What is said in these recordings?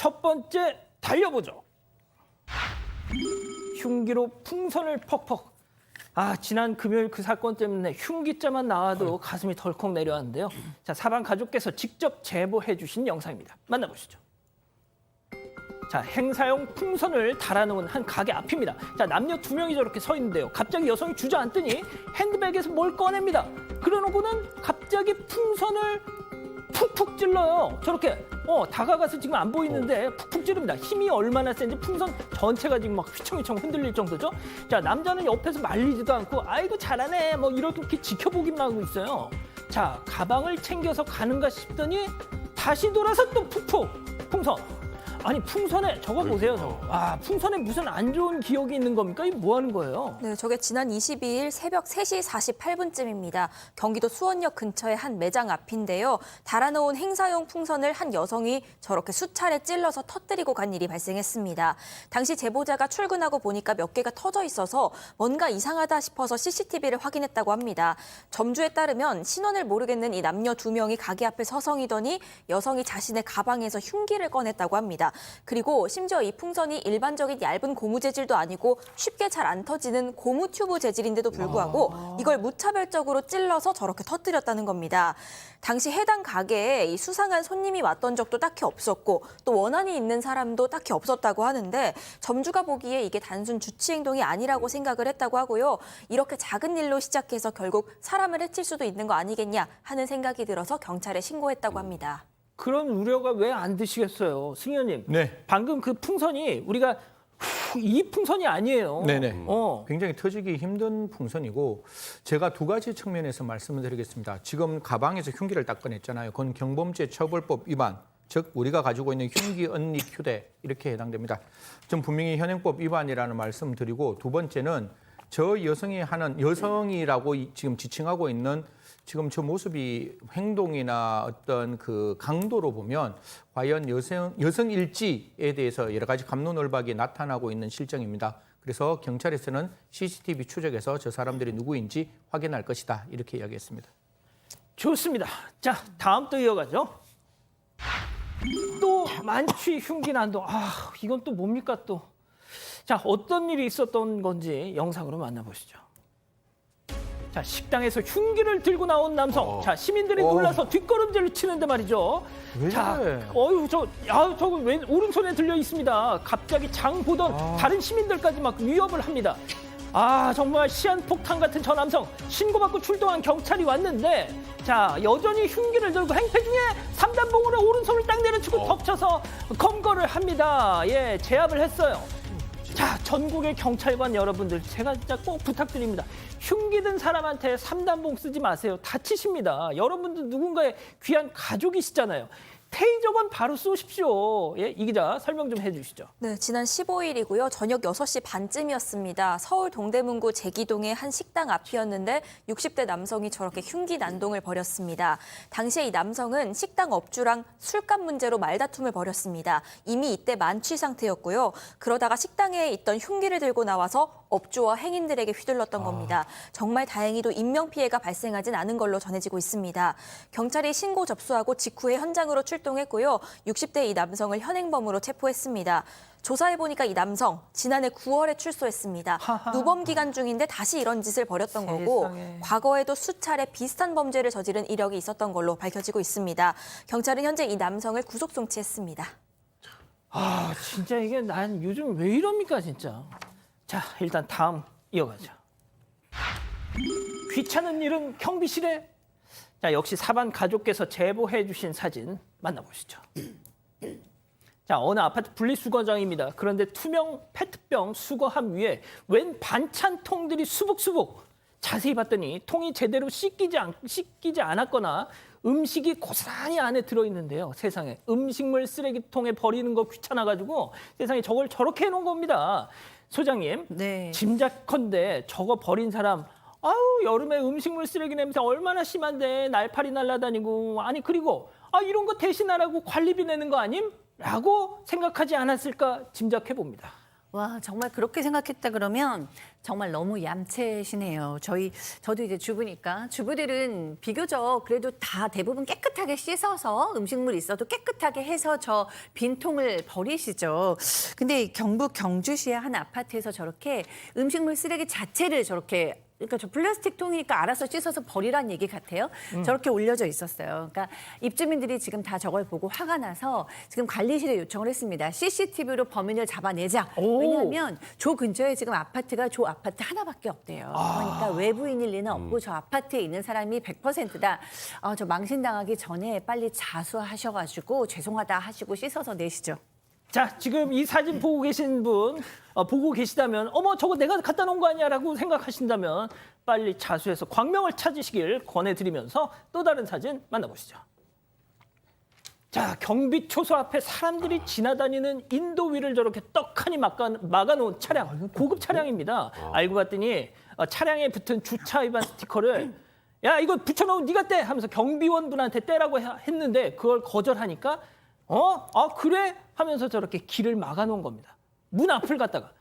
첫 번째 달려보죠. 흉기로 풍선을 퍽퍽. 지난 금요일 그 사건 때문에 흉기자만 나와도 가슴이 덜컥 내려왔는데요. 자, 사방 가족께서 직접 제보해 주신 영상입니다. 만나보시죠. 자, 행사용 풍선을 달아놓은 한 가게 앞입니다. 자, 남녀 2명이 저렇게 서 있는데요. 갑자기 여성이 주저앉더니 핸드백에서 뭘 꺼냅니다. 그러놓고는 갑자기 풍선을 푹푹 찔러요. 저렇게 다가가서 지금 안 보이는데 푹푹 찌릅니다. 힘이 얼마나 센지 풍선 전체가 지금 막 휘청휘청 흔들릴 정도죠. 자, 남자는 옆에서 말리지도 않고 아이고 잘하네 뭐 이렇게 지켜보기만 하고 있어요. 자, 가방을 챙겨서 가는가 싶더니 다시 돌아서 또 푹푹 풍선. 아니 풍선에 저거 보세요. 저거. 풍선에 무슨 안 좋은 기억이 있는 겁니까? 이게 뭐 하는 거예요? 네, 저게 지난 22일 새벽 3시 48분쯤입니다. 경기도 수원역 근처의 한 매장 앞인데요. 달아놓은 행사용 풍선을 한 여성이 저렇게 수차례 찔러서 터뜨리고 간 일이 발생했습니다. 당시 제보자가 출근하고 보니까 몇 개가 터져 있어서 뭔가 이상하다 싶어서 CCTV를 확인했다고 합니다. 점주에 따르면 신원을 모르겠는 이 남녀 2명이 가게 앞에 서성이더니 여성이 자신의 가방에서 흉기를 꺼냈다고 합니다. 그리고 심지어 이 풍선이 일반적인 얇은 고무 재질도 아니고 쉽게 잘 안 터지는 고무 튜브 재질인데도 불구하고 이걸 무차별적으로 찔러서 저렇게 터뜨렸다는 겁니다. 당시 해당 가게에 이 수상한 손님이 왔던 적도 딱히 없었고 또 원한이 있는 사람도 딱히 없었다고 하는데 점주가 보기에 이게 단순 주치 행동이 아니라고 생각을 했다고 하고요. 이렇게 작은 일로 시작해서 결국 사람을 해칠 수도 있는 거 아니겠냐 하는 생각이 들어서 경찰에 신고했다고 합니다. 그런 우려가 왜 안 드시겠어요, 승 의원님? 네. 방금 그 풍선이 우리가 이 풍선이 아니에요. 네네. 굉장히 터지기 힘든 풍선이고 제가 두 가지 측면에서 말씀을 드리겠습니다. 지금 가방에서 흉기를 딱 꺼냈잖아요. 그건 경범죄 처벌법 위반, 즉 우리가 가지고 있는 흉기, 언니, 휴대 이렇게 해당됩니다. 좀 분명히 현행법 위반이라는 말씀 드리고 두 번째는 저 여성이 하는 여성이라고 지금 지칭하고 있는 지금 저 모습이 행동이나 어떤 그 강도로 보면 과연 여성일지에 대해서 여러 가지 갑론을박이 나타나고 있는 실정입니다. 그래서 경찰에서는 CCTV 추적해서 저 사람들이 누구인지 확인할 것이다 이렇게 이야기했습니다. 좋습니다. 자, 다음 또 이어가죠. 또 만취 흉기 난동. 이건 또 뭡니까 또. 자, 어떤 일이 있었던 건지 영상으로 만나보시죠. 자, 식당에서 흉기를 들고 나온 남성. 자, 시민들이 놀라서 뒷걸음질을 치는데 말이죠. 자, 저거 왜 오른손에 들려 있습니다. 갑자기 장 보던 다른 시민들까지 막 위협을 합니다. 정말 시한폭탄 같은 저 남성. 신고받고 출동한 경찰이 왔는데 자, 여전히 흉기를 들고 행패 중에 3단봉으로 오른손을 딱 내려치고 덮쳐서 검거를 합니다. 예, 제압을 했어요. 자, 전국의 경찰관 여러분들 제가 진짜 꼭 부탁드립니다. 흉기 든 사람한테 3단봉 쓰지 마세요. 다치십니다. 여러분들 누군가의 귀한 가족이시잖아요. 테이저건 바로 쏘십시오. 예, 이 기자 설명 좀 해주시죠. 네, 지난 15일이고요. 저녁 6시 반쯤이었습니다. 서울 동대문구 제기동의 한 식당 앞이었는데 60대 남성이 저렇게 흉기 난동을 벌였습니다. 당시에 이 남성은 식당 업주랑 술값 문제로 말다툼을 벌였습니다. 이미 이때 만취 상태였고요. 그러다가 식당에 있던 흉기를 들고 나와서 업주와 행인들에게 휘둘렀던 겁니다. 정말 다행히도 인명피해가 발생하진 않은 걸로 전해지고 있습니다. 경찰이 신고 접수하고 직후에 현장으로 출동했고요. 60대 이 남성을 현행범으로 체포했습니다. 조사해보니까 이 남성 지난해 9월에 출소했습니다. 누범 기간 중인데 다시 이런 짓을 벌였던 거고 과거에도 수차례 비슷한 범죄를 저지른 이력이 있었던 걸로 밝혀지고 있습니다. 경찰은 현재 이 남성을 구속 송치했습니다. 진짜 이게 난 요즘 왜 이럽니까 진짜. 자, 일단 다음 이어가죠. 귀찮은 일은 경비실에. 자, 역시 사반 가족께서 제보해 주신 사진 만나보시죠. 자, 어느 아파트 분리수거장입니다. 그런데 투명 페트병 수거함 위에 웬 반찬통들이 수북수북. 자세히 봤더니 통이 제대로 씻기지 않았거나 음식이 고스란히 안에 들어있는데요. 세상에 음식물 쓰레기통에 버리는 거 귀찮아가지고 세상에 저걸 저렇게 해놓은 겁니다. 소장님, 네. 짐작컨대 저거 버린 사람 여름에 음식물 쓰레기 냄새 얼마나 심한데 날파리 날아다니고 아니 그리고 이런 거 대신하라고 관리비 내는 거 아님? 라고 생각하지 않았을까 짐작해 봅니다. 와, 정말 그렇게 생각했다 그러면 정말 너무 얌체시네요. 저도 이제 주부니까 주부들은 비교적 그래도 다 대부분 깨끗하게 씻어서 음식물 있어도 깨끗하게 해서 저 빈통을 버리시죠. 근데 경북 경주시의 한 아파트에서 저렇게 음식물 쓰레기 자체를 저렇게 그러니까 저 플라스틱 통이니까 알아서 씻어서 버리란 얘기 같아요. 저렇게 올려져 있었어요. 그러니까 입주민들이 지금 다 저걸 보고 화가 나서 지금 관리실에 요청을 했습니다. CCTV로 범인을 잡아내자. 오. 왜냐하면 저 근처에 지금 아파트가 저 아파트 하나밖에 없대요. 그러니까 외부인일 리는 없고 저 아파트에 있는 사람이 100%다. 저 망신당하기 전에 빨리 자수하셔가지고 죄송하다 하시고 씻어서 내시죠. 자, 지금 이 사진 보고 계신 분, 보고 계시다면 어머 저거 내가 갖다 놓은 거 아니야라고 생각하신다면 빨리 자수해서 광명을 찾으시길 권해드리면서 또 다른 사진 만나보시죠. 자, 경비초소 앞에 사람들이 지나다니는 인도 위를 저렇게 떡하니 막아놓은 차량, 고급 차량입니다. 알고 봤더니 차량에 붙은 주차 위반 스티커를 야 이거 붙여놓은 네가 떼 하면서 경비원분한테 떼라고 했는데 그걸 거절하니까 그래? 하면서 저렇게 길을 막아놓은 겁니다. 문 앞을 갔다가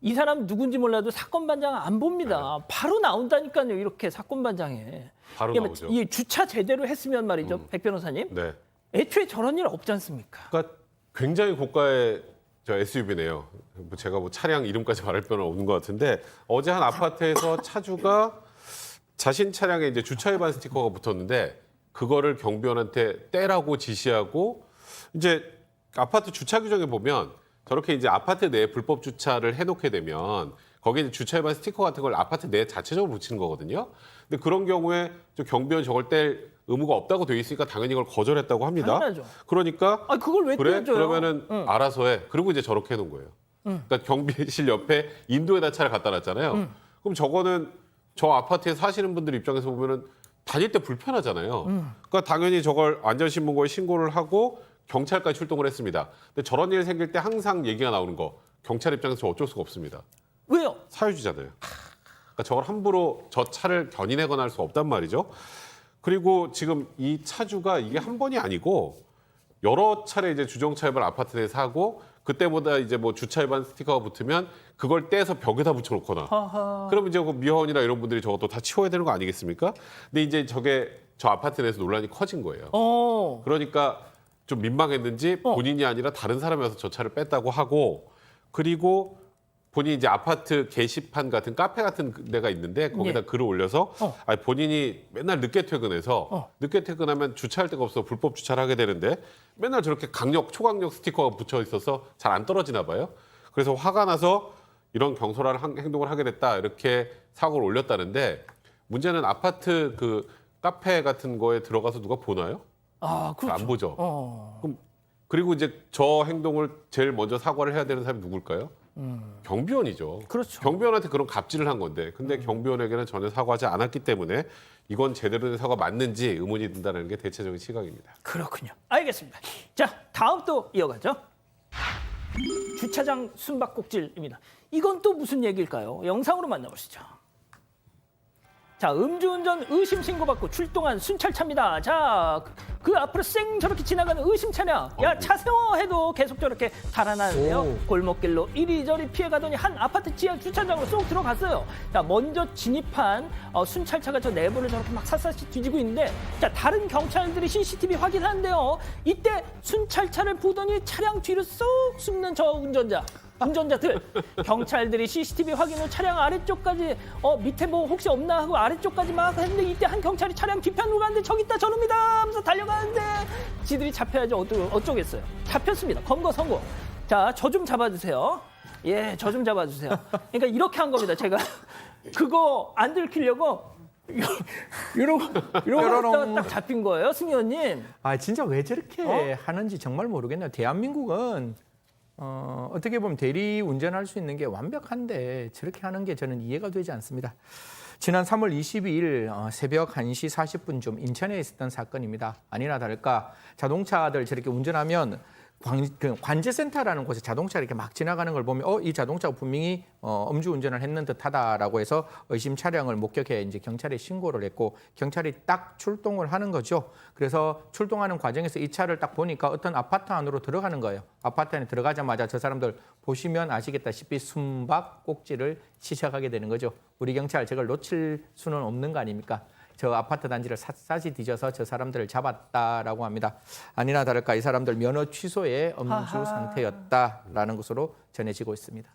이 사람 누군지 몰라도 사건 반장 안 봅니다. 바로 나온다니까요. 이렇게 사건 반장에. 바로 이게 나오죠. 이 주차 제대로 했으면 말이죠. 백 변호사님. 네. 애초에 저런 일 없지 않습니까? 그러니까 굉장히 고가의 SUV네요. 제가 뭐 차량 이름까지 말할 필요는 없는 것 같은데 어제 한 아파트에서 차주가 자신 차량에 이제 주차 위반 스티커가 붙었는데 그거를 경비원한테 떼라고 지시하고 이제 아파트 주차 규정에 보면 저렇게 이제 아파트 내에 불법 주차를 해놓게 되면 거기에 이제 주차 위반 스티커 같은 걸 아파트 내 자체적으로 붙이는 거거든요. 근데 그런 경우에 저 경비원 저걸 뗄 의무가 없다고 돼 있으니까 당연히 이걸 거절했다고 합니다. 당연하죠. 그러니까 그걸 왜 그래? 떼줘요? 그러면은 알아서 해. 그리고 이제 저렇게 해놓은 거예요. 그러니까 경비실 옆에 인도에다 차를 갖다 놨잖아요. 그럼 저거는 저 아파트에 사시는 분들 입장에서 보면은 다닐 때 불편하잖아요. 그러니까 당연히 저걸 안전신문고에 신고를 하고 경찰까지 출동을 했습니다. 근데 저런 일 생길 때 항상 얘기가 나오는 거 경찰 입장에서 어쩔 수가 없습니다. 왜요? 사유지잖아요. 그러니까 저걸 함부로 저 차를 견인하거나 할 수 없단 말이죠. 그리고 지금 이 차주가 이게 한 번이 아니고 여러 차례 이제 주정차 위반 아파트 내에서 하고 그때보다 이제 뭐 주차 위반 스티커가 붙으면 그걸 떼서 벽에다 붙여놓거나 그럼 이제 그 미화원이나 이런 분들이 저것도 다 치워야 되는 거 아니겠습니까? 근데 이제 저게 저 아파트 내에서 논란이 커진 거예요. 그러니까 좀 민망했는지 본인이 아니라 다른 사람이 와서 저 차를 뺐다고 하고 그리고 본인이 이제 아파트 게시판 같은 카페 같은 데가 있는데 거기다 예. 글을 올려서 본인이 맨날 늦게 퇴근해서 늦게 퇴근하면 주차할 데가 없어 불법 주차를 하게 되는데 맨날 저렇게 초강력 스티커가 붙여 있어서 잘 안 떨어지나 봐요. 그래서 화가 나서 이런 경솔한 행동을 하게 됐다 이렇게 사고를 올렸다는데 문제는 아파트 그 카페 같은 거에 들어가서 누가 보나요? 그렇죠. 안 보죠. 그럼 그리고 이제 저 행동을 제일 먼저 사과를 해야 되는 사람이 누굴까요? 경비원이죠. 그렇죠. 경비원한테 그런 갑질을 한 건데, 근데 경비원에게는 전혀 사과하지 않았기 때문에 이건 제대로 된 사과 맞는지 의문이 든다는 게 대체적인 시각입니다. 그렇군요. 알겠습니다. 자, 다음 또 이어가죠. 주차장 숨바꼭질입니다. 이건 또 무슨 얘기일까요? 영상으로 만나보시죠. 자, 음주운전 의심 신고받고 출동한 순찰차입니다. 자, 그 앞으로 쌩 저렇게 지나가는 의심 차량. 야, 차 세워 해도 계속 저렇게 달아나는데요. 골목길로 이리저리 피해가더니 한 아파트 지하 주차장으로 쏙 들어갔어요. 자, 먼저 진입한 순찰차가 저 내부를 저렇게 막 샅샅이 뒤지고 있는데, 자, 다른 경찰들이 CCTV 확인하는데요. 이때 순찰차를 보더니 차량 뒤로 쏙 숨는 저 운전자들 경찰들이 CCTV 확인 후 차량 아래쪽까지 밑에 뭐 혹시 없나 하고 아래쪽까지 막 했는데 이때 한 경찰이 차량 뒤편으로 가는데 저기 있다 저놈이다 하면서 달려가는데 지들이 잡혀야죠. 어쩌겠어요. 잡혔습니다. 검거 성공. 자, 저 좀 잡아주세요. 예, 저 좀 잡아주세요. 그러니까 이렇게 한 겁니다. 제가 그거 안 들키려고 이러고 딱 잡힌 거예요, 승 의원님. 진짜 왜 저렇게 하는지 정말 모르겠네요. 대한민국은 어떻게 보면 대리 운전할 수 있는 게 완벽한데 저렇게 하는 게 저는 이해가 되지 않습니다. 지난 3월 22일 새벽 1시 40분쯤 인천에 있었던 사건입니다. 아니나 다를까 자동차들 저렇게 운전하면 관제센터라는 곳에 자동차 이렇게 막 지나가는 걸 보면 이 자동차가 분명히 음주운전을 했는 듯하다라고 해서 의심 차량을 목격해 이제 경찰에 신고를 했고 경찰이 딱 출동을 하는 거죠. 그래서 출동하는 과정에서 이 차를 딱 보니까 어떤 아파트 안으로 들어가는 거예요. 아파트 안에 들어가자마자 저 사람들 보시면 아시겠다시피 숨박 꼭지를 시작하게 되는 거죠. 우리 경찰 저걸 놓칠 수는 없는 거 아닙니까? 저 아파트 단지를 샅샅이 뒤져서 저 사람들을 잡았다라고 합니다. 아니나 다를까 이 사람들 면허 취소에 음주 상태였다라는 것으로 전해지고 있습니다.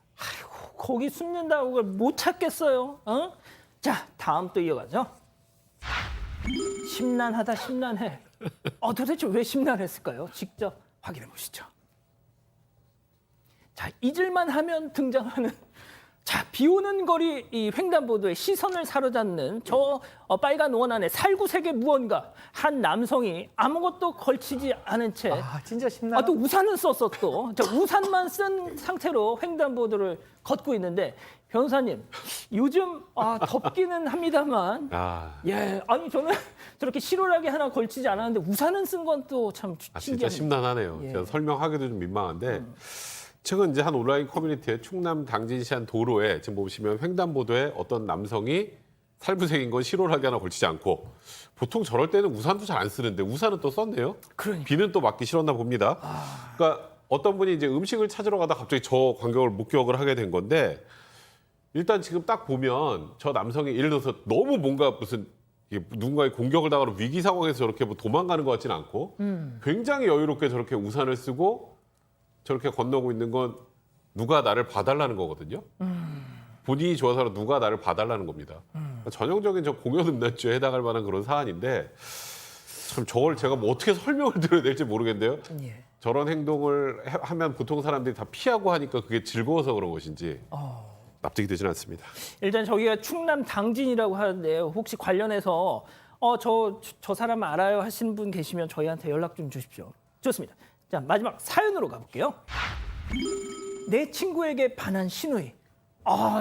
거기 숨는다고 그걸 못 찾겠어요. 어? 자, 다음 또 이어가죠. 심란하다, 심란해. 도대체 왜 심란했을까요? 직접 확인해 보시죠. 자, 잊을만 하면 등장하는 자, 비 오는 거리 이 횡단보도에 시선을 사로잡는 저 빨간 원 안에 살구색의 무언가 한 남성이 아무것도 걸치지 않은 채 진짜 심란. 또 우산은 썼어 또. 저 우산만 쓴 상태로 횡단보도를 걷고 있는데 변호사님 요즘 덥기는 합니다만 예 아니 저는 저렇게 실오라기 하나 걸치지 않았는데 우산은 쓴 건 또 참 진짜 신기합니다. 심란하네요. 예. 제가 설명하기도 좀 민망한데 최근 이제 한 온라인 커뮤니티에 충남 당진시 한 도로에 지금 보시면 횡단보도에 어떤 남성이 살구색인 건 실오라기 하나 걸치지 않고 보통 저럴 때는 우산도 잘 안 쓰는데 우산은 또 썼네요. 그러니까. 비는 또 맞기 싫었나 봅니다. 그러니까 어떤 분이 이제 음식을 찾으러 가다 갑자기 저 광경을 목격을 하게 된 건데 일단 지금 딱 보면 저 남성이 예를 들어서 너무 뭔가 무슨 누군가의 공격을 당하는 위기 상황에서 저렇게 뭐 도망가는 것 같지는 않고 굉장히 여유롭게 저렇게 우산을 쓰고 저렇게 건너고 있는 건 누가 나를 봐달라는 거거든요. 본인이 좋아서 누가 나를 봐달라는 겁니다. 전형적인 저 공연음란죄에 해당할 만한 그런 사안인데 참 저걸 제가 뭐 어떻게 설명을 드려야 될지 모르겠는데요. 예. 저런 행동을 하면 보통 사람들이 다 피하고 하니까 그게 즐거워서 그런 것인지 납득이 되지는 않습니다. 일단 저기가 충남 당진이라고 하는데요. 혹시 관련해서 저 사람 알아요 하시는 분 계시면 저희한테 연락 좀 주십시오. 좋습니다. 자, 마지막 사연으로 가볼게요. 내 친구에게 반한 신우이.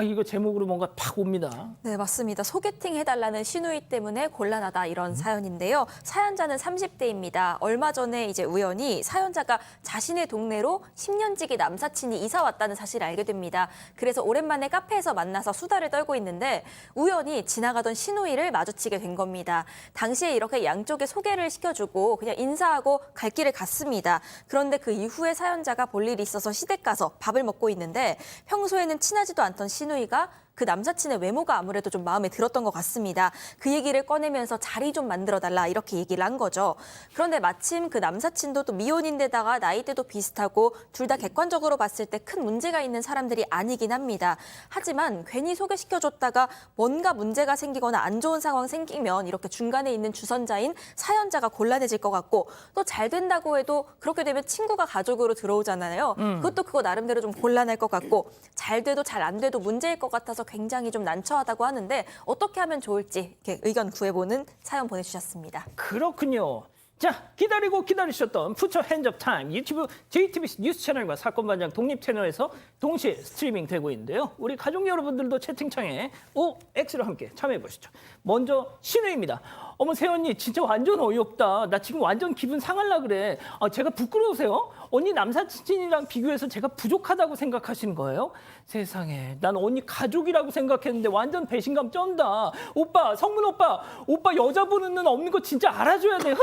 이거 제목으로 뭔가 팍 옵니다. 네, 맞습니다. 소개팅 해달라는 신우이 때문에 곤란하다 이런 사연인데요. 사연자는 30대입니다. 얼마 전에 이제 우연히 사연자가 자신의 동네로 10년지기 남사친이 이사 왔다는 사실을 알게 됩니다. 그래서 오랜만에 카페에서 만나서 수다를 떨고 있는데 우연히 지나가던 신우이를 마주치게 된 겁니다. 당시에 이렇게 양쪽에 소개를 시켜주고 그냥 인사하고 갈 길을 갔습니다. 그런데 그 이후에 사연자가 볼 일이 있어서 시댁 가서 밥을 먹고 있는데 평소에는 친하지도 않던 신우이가 그 남사친의 외모가 아무래도 좀 마음에 들었던 것 같습니다. 그 얘기를 꺼내면서 자리 좀 만들어달라 이렇게 얘기를 한 거죠. 그런데 마침 그 남사친도 또 미혼인데다가 나이대도 비슷하고 둘 다 객관적으로 봤을 때 큰 문제가 있는 사람들이 아니긴 합니다. 하지만 괜히 소개시켜줬다가 뭔가 문제가 생기거나 안 좋은 상황 생기면 이렇게 중간에 있는 주선자인 사연자가 곤란해질 것 같고 또 잘 된다고 해도 그렇게 되면 친구가 가족으로 들어오잖아요. 그것도 그거 나름대로 좀 곤란할 것 같고 잘 돼도 잘 안 돼도 문제일 것 같아서 굉장히 좀 난처하다고 하는데 어떻게 하면 좋을지 이렇게 의견 구해보는 사연 보내주셨습니다. 그렇군요. 자, 기다리고 기다리셨던 푸처 핸즈업 타임 유튜브 JTBC 뉴스 채널과 사건 반장 독립 채널에서 동시에 스트리밍 되고 있는데요. 우리 가족 여러분들도 채팅창에 OX로 함께 참여해 보시죠. 먼저 신우입니다. 어머 세연이 진짜 완전 어이없다. 나 지금 완전 기분 상할라 그래. 제가 부끄러우세요? 언니 남사친이랑 비교해서 제가 부족하다고 생각하시는 거예요? 세상에, 난 언니 가족이라고 생각했는데 완전 배신감 쩐다. 오빠, 성문 오빠 여자 보는 눈 없는 거 진짜 알아줘야 돼.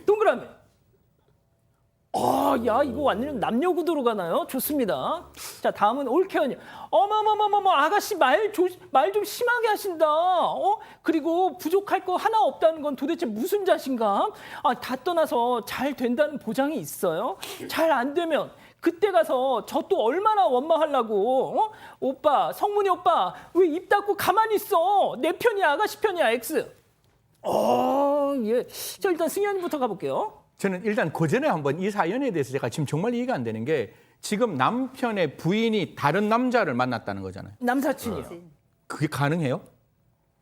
동그라미. 야, 이거 완전 남녀 구도로 가나요? 좋습니다. 자, 다음은 올케언님. 어머머머머머, 아가씨 말 좀 심하게 하신다. 그리고 부족할 거 하나 없다는 건 도대체 무슨 자신감? 다 떠나서 잘 된다는 보장이 있어요? 잘 안 되면 그때 가서 저 또 얼마나 원망하려고? 오빠, 성문이 오빠, 왜 입 닫고 가만히 있어? 내 편이야, 아가씨 편이야, X. 예. 자, 일단 승현이부터 가볼게요. 저는 일단 그 전에 한번 이 사연에 대해서 제가 지금 정말 이해가 안 되는 게 지금 남편의 부인이 다른 남자를 만났다는 거잖아요. 남사친이요. 그게 가능해요?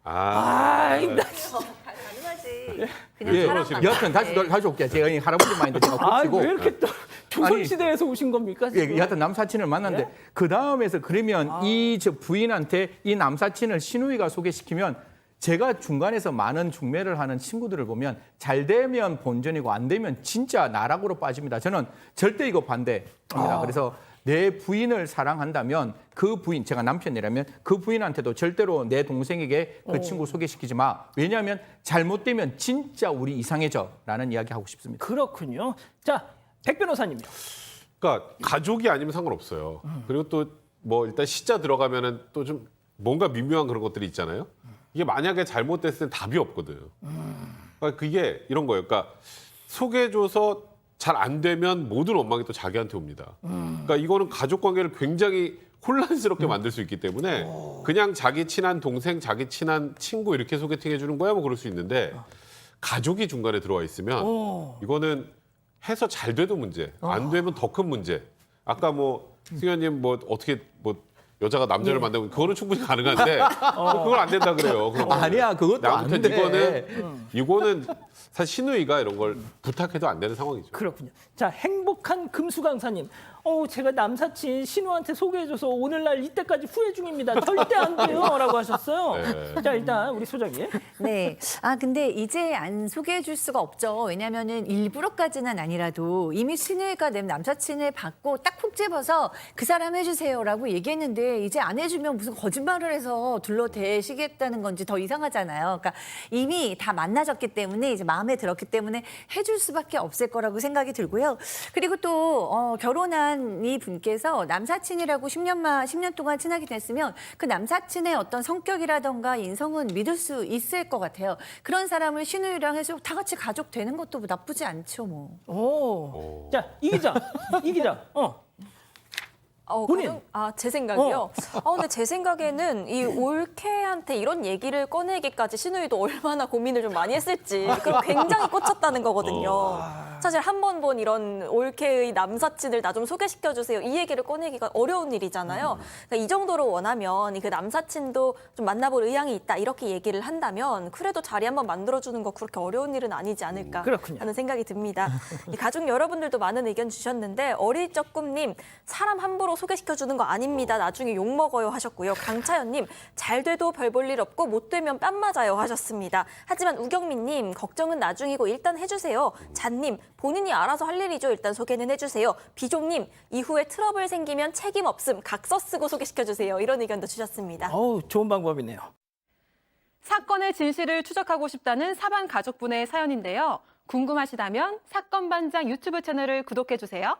나 가능하지. 그냥 예, 사람 만나. 여하튼 다시 올게요. 제가 이 할아버지 마인드 제가 고치고. 왜 이렇게 또 조선시대에서 오신 겁니까? 예, 지금? 여하튼 남사친을 만났는데 그 다음에서 그러면 이 저 부인한테 이 남사친을 신우이가 소개시키면 제가 중간에서 많은 중매를 하는 친구들을 보면 잘 되면 본전이고 안 되면 진짜 나락으로 빠집니다. 저는 절대 이거 반대합니다. 그래서 내 부인을 사랑한다면 그 부인, 제가 남편이라면 그 부인한테도 절대로 내 동생에게 그 친구 소개시키지 마. 왜냐하면 잘못되면 진짜 우리 이상해져라는 이야기 하고 싶습니다. 그렇군요. 자, 백 변호사님요. 그러니까 가족이 아니면 상관없어요. 그리고 또 뭐 일단 시자 들어가면은 또 좀 뭔가 미묘한 그런 것들이 있잖아요. 이게 만약에 잘못됐을 땐 답이 없거든. 그러니까 그게 이런 거예요. 그러니까 소개해줘서 잘 안 되면 모든 원망이 또 자기한테 옵니다. 그러니까 이거는 가족 관계를 굉장히 혼란스럽게 만들 수 있기 때문에 그냥 자기 친한 동생, 자기 친한 친구 이렇게 소개팅 해주는 거야 뭐 그럴 수 있는데 가족이 중간에 들어와 있으면 이거는 해서 잘 돼도 문제, 안 되면 더 큰 문제. 아까 뭐 승현님 뭐 어떻게 뭐 여자가 남자를 만나고 그거는 충분히 가능한데 그걸 안 된다 그래요. 그런 거는. 아니야, 그것도 안 아무튼 돼. 이거는 사실 신우이가 이런 걸 부탁해도 안 되는 상황이죠. 그렇군요. 자, 행복한 금수강사님. 제가 남사친 신우한테 소개해줘서 오늘날 이때까지 후회 중입니다. 절대 안 돼요. 라고 하셨어요. 네. 자, 일단 우리 소장님. 네. 근데 이제 안 소개해 줄 수가 없죠. 왜냐면은 일부러까지는 아니라도 이미 신우이가 내 남사친을 받고 딱 푹 집어서 그 사람 해주세요라고 얘기했는데 이제 안 해주면 무슨 거짓말을 해서 둘러대시겠다는 건지 더 이상하잖아요. 그러니까 이미 다 만나졌기 때문에 이제 마음에 들었기 때문에 해줄 수밖에 없을 거라고 생각이 들고요. 그리고 또 결혼한 이 분께서 남사친이라고 10년 동안 친하게 됐으면 그 남사친의 어떤 성격이라던가 인성은 믿을 수 있을 것 같아요. 그런 사람을 신우이랑 해서 다 같이 가족 되는 것도 뭐 나쁘지 않죠, 뭐. 자, 이 기자. 이 기자. 본인. 제 생각이요. 근데 제 생각에는 이 올케한테 이런 얘기를 꺼내기까지 신우이도 얼마나 고민을 좀 많이 했을지. 그럼 굉장히 꽂혔다는 거거든요. 사실 한 번 본 이런 올케의 남사친을 나 좀 소개시켜주세요. 이 얘기를 꺼내기가 어려운 일이잖아요. 그러니까 이 정도로 원하면 그 남사친도 좀 만나볼 의향이 있다. 이렇게 얘기를 한다면 그래도 자리 한번 만들어주는 거 그렇게 어려운 일은 아니지 않을까 그렇군요. 하는 생각이 듭니다. 이 가족 여러분들도 많은 의견 주셨는데 어릴 적 꿈님 사람 함부로 소개시켜주는 거 아닙니다. 나중에 욕먹어요 하셨고요. 강차연님 잘 돼도 별 볼 일 없고 못 되면 뺨 맞아요 하셨습니다. 하지만 우경민님 걱정은 나중이고 일단 해주세요. 잔님 본인이 알아서 할 일이죠. 일단 소개는 해주세요. 비종님 이후에 트러블 생기면 책임 없음. 각서 쓰고 소개시켜주세요. 이런 의견도 주셨습니다. 좋은 방법이네요. 사건의 진실을 추적하고 싶다는 사반 가족분의 사연인데요. 궁금하시다면 사건 반장 유튜브 채널을 구독해주세요.